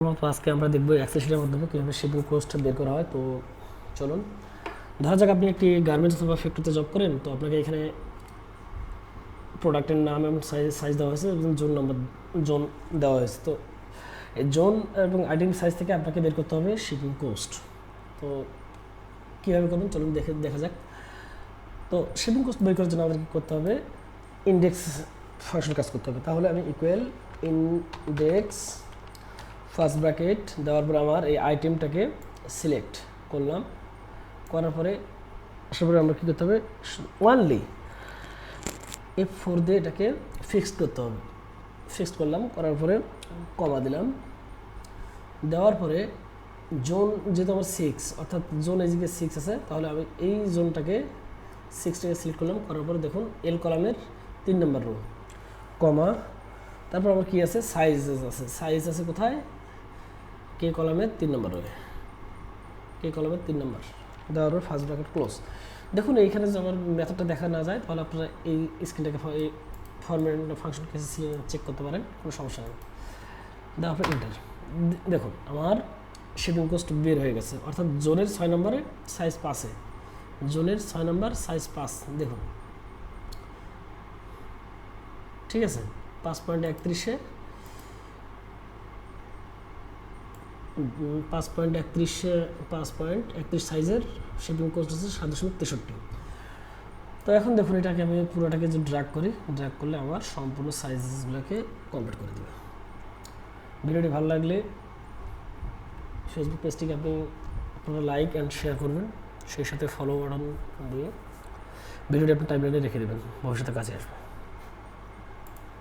তো আজকে আমরা দেখবো এক্সেল শিটের মাধ্যমে কীভাবে শিপিং কস্ট বের করা হয়। তো চলুন, ধরা যাক আপনি একটি গার্মেন্টস অথবা ফ্যাক্টরিতে জব করেন। তো আপনাকে এখানে প্রোডাক্টের নাম এবং সাইজ দেওয়া হয়েছে এবং জোন দেওয়া হয়েছে। তো এই জোন এবং আইটেম সাইজ থেকে আপনাকে বের করতে হবে শিপিং কোস্ট। তো কীভাবে করবেন চলুন দেখা যাক। তো শিপিং কোস্ট বের করার জন্য আমাদের কী করতে হবে, ইন্ডেক্স ফাংশন কাজ করতে হবে। তাহলে আমি ইকুয়াল ইন্ডেক্স ফার্স্ট ব্র্যাকেট দেওয়ার পর আমার এই আইটেমটাকে সিলেক্ট করলাম, করার পরে আসার পরে আমরা কী করতে হবে, ওয়ানলি F4 দিয়ে এটাকে ফিক্সড করতে হবে। ফিক্সড করলাম, করার পরে কমা দিলাম, দেওয়ার পরে জোন যেহেতু আমার 6 অর্থাৎ জোন এদিকে 6 আছে, তাহলে আমি এই জোনটাকে 6টাকে সিলেক্ট করলাম, করার পরে দেখুন এল কলামের 3 নম্বর রো, কমা, তারপর আমার কী আছে, সাইজ আছে কোথায়, কে কলামের 3 নম্বর রয়ে, কে কলামের 3 নম্বর দেওয়ার পর ফার্স্ট ব্র্যাকেট ক্লোজ। দেখুন এইখানে যদি আমার মেথডটা দেখা না যায় তাহলে আপনারা এই স্ক্রিনটাকে এই ফরম্যাট ফাংশন কেসে চেক করতে পারেন, কোনো সমস্যা নেই। দেওয়ার পর এন্টার। দেখুন আমার শিপিং কোস্ট বের হয়ে গেছে, অর্থাৎ জোনের 6 নম্বরে সাইজ 5, জোনের 6 নম্বর সাইজ 5, দেখুন ঠিক আছে। 5.31 5.31 সাইজের শিপিং কোস্ট হচ্ছে 7.63। তো এখন দেখুন এটাকে আমি পুরোটাকে যদি ড্র্যাগ করি, ড্র্যাগ করলে আমার সম্পূর্ণ সাইজগুলোকে কমপ্লিট করে দেবে। ভিডিওটি ভালো লাগলে ফেসবুক পেজটিকে আপনারা লাইক অ্যান্ড শেয়ার করবেন, সেই সাথে ফলো বাটন দিয়ে ভিডিওটি আপনি টাইমলাইনে রেখে দেবেন, ভবিষ্যতে কাজে আসবে।